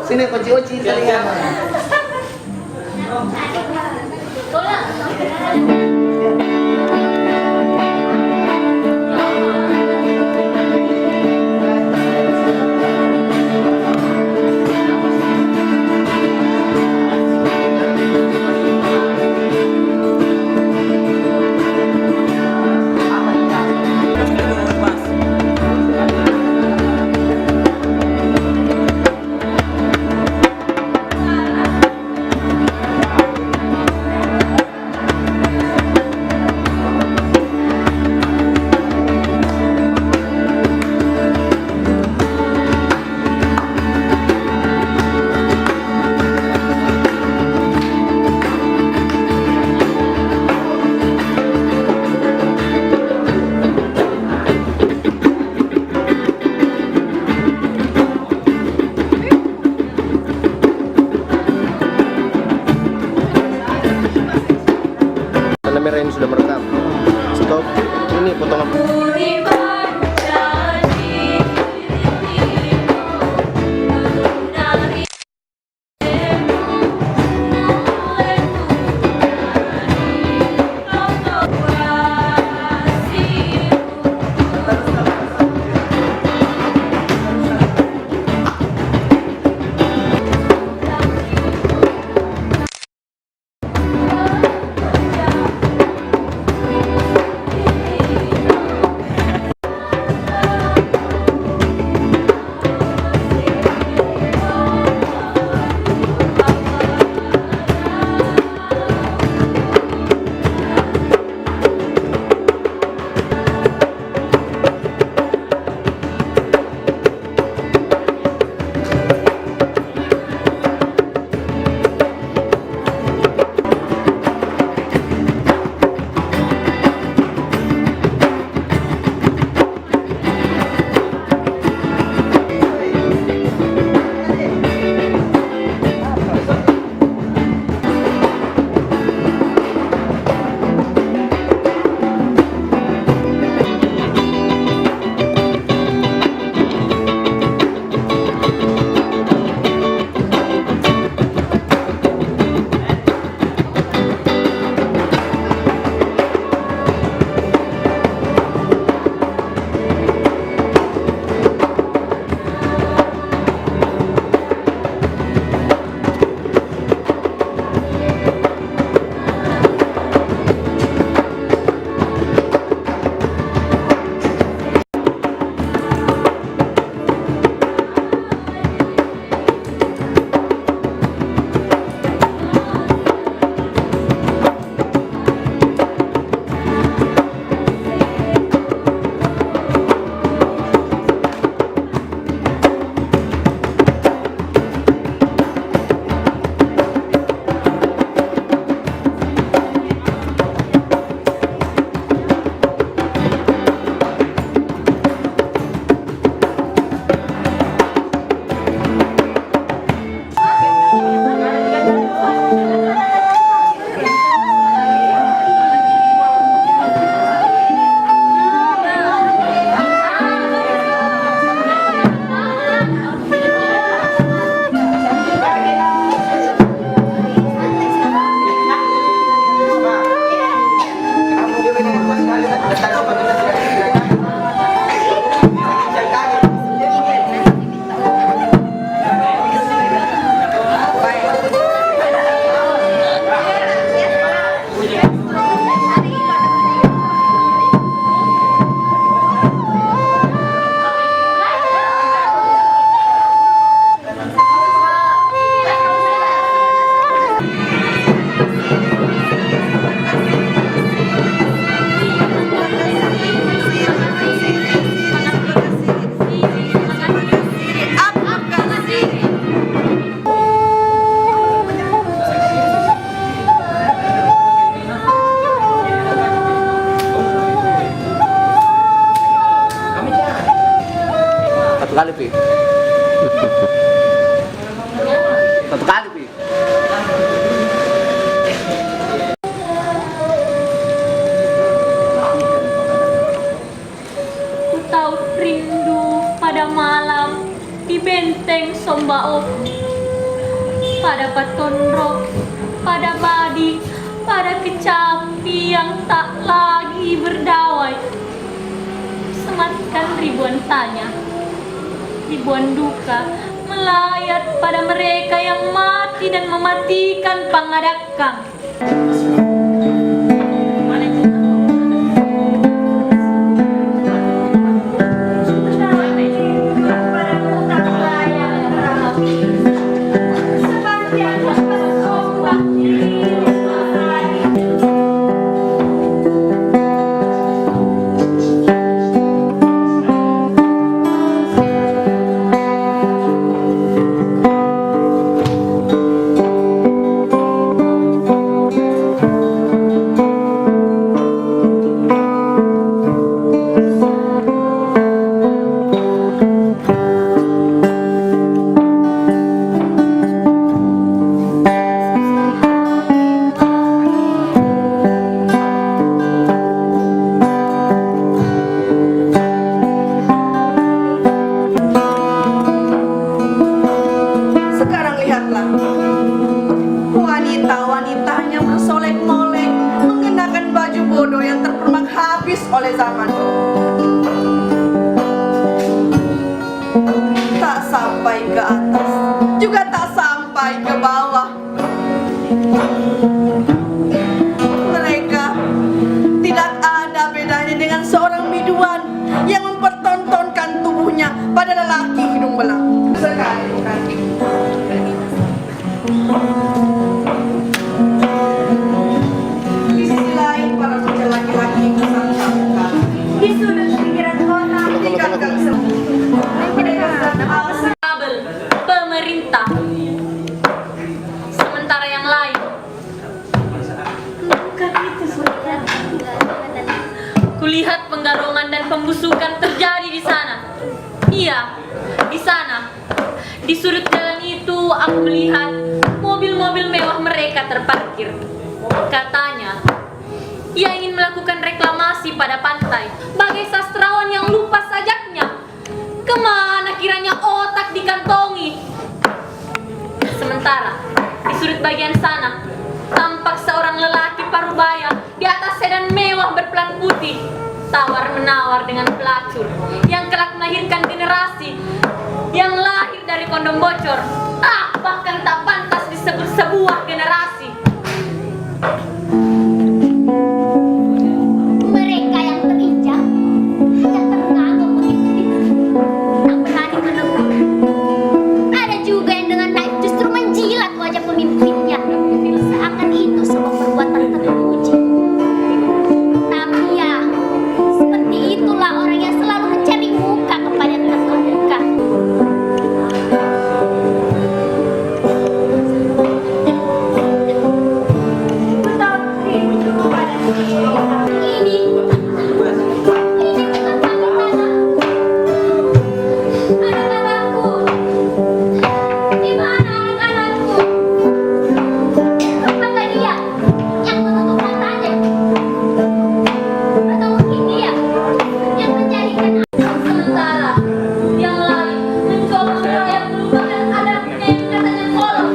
Sino yung kochi-ochi sa liyan? Rin sudah merekam. Stop. Ini potongan. kali, Pi. Satu kali, Pi. Ku tahu rindu pada malam di benteng Sombao, pada Patondro, pada Badi, pada kecapi yang tak lagi berdawai. Sematkan ribuan tanya, ribuan duka melayat pada mereka yang mati dan mematikan pangadakang. Sekarang lihatlah, wanita-wanita hanya bersolek-molek mengenakan baju bodoh yang terpermak habis oleh zaman. Tak sampai ke atas, juga tak sampai ke bawah. Mereka tidak ada bedanya dengan seorang biduan yang mempertontonkan tubuhnya pada lelaki hidung belang. Sekali bukan? Di sisi lain, para bocah laki-laki yang bersangka-sangka di sudut pikiran kota meninggalkan mereka alasan Kabel pemerintah, sementara yang lain bukan itu suratnya. Kulihat penggarungan dan pembusukan terjadi di sana. Iya, di sana. Di sudut jalan itu aku melihat mobil-mobil mewah mereka terparkir. Katanya, ia ingin melakukan reklamasi pada pantai bagai sastrawan yang lupa sajaknya. Kemana kiranya otak dikantongi? Sementara di sudut bagian sana tampak seorang lelaki parubaya di atas sedan mewah berpelan putih, tawar-menawar dengan pelacur yang kelak melahirkan generasi yang lahir dari kondom bocor. Bahkan tak pantas disebut sebuah generasi. Mereka yang terinjak, yang ternganga begitu, tak berani menegur. Ada juga yang dengan naik justru menjilat wajah pemimpinnya, seakan itu sebuah perbuatan terpuji. Tapi ya, seperti itulah orang yang selalu mencari muka kepada terkemuka. Ini bukan tanah. Anak-anakku, di mana anak-anakku? Apakah dia yang menutup matanya? Atau mungkin dia yang menjadikan Sementara yang lain mencoba merayap melupakan adabnya yang katanya kolot.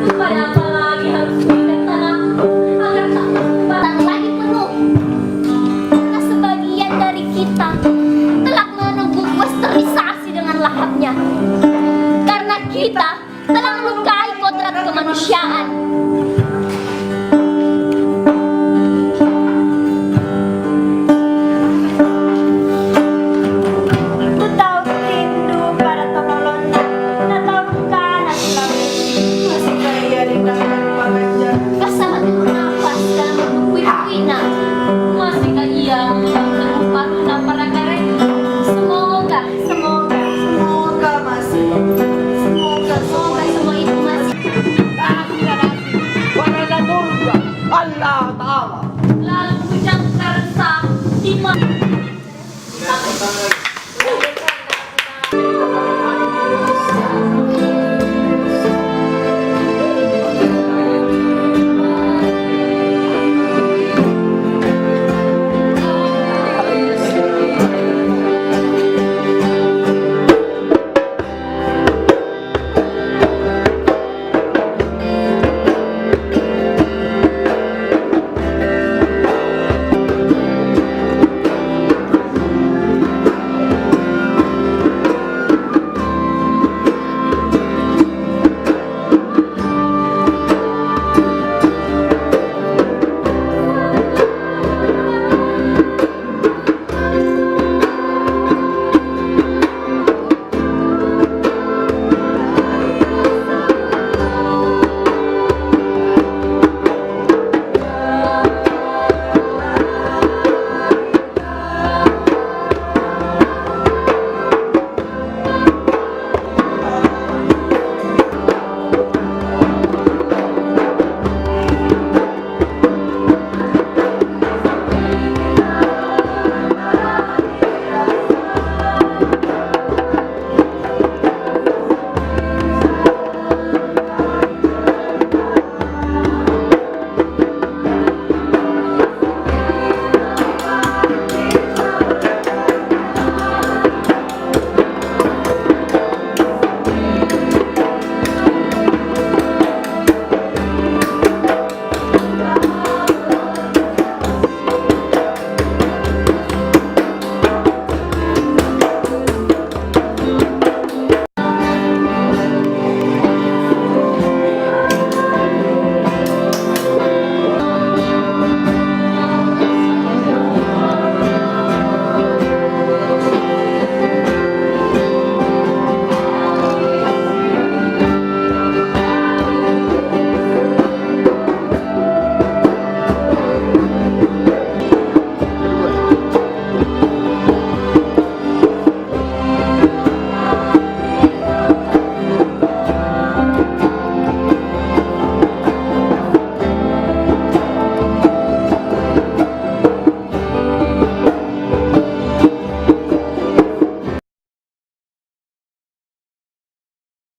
Kepada apa lagi harus mengikat tanahku agar tak batang lagi penuh? Karena sebagian dari kita telah menunggu sterilisasi dengan lahapnya. Karena kita telah melukai kodrat kemanusiaan. Ku tahu rindu pada Tonolona, Natal bukan Natal. Masih kaya rindangan pengajar. Kasama bernafas dalam berbuih-buihna. masihkah ia mengenal paruna para karet? Semoga Semoga masih. Semoga semua itu masih Allah Ta'ala. Lalu kujang karsa di mana?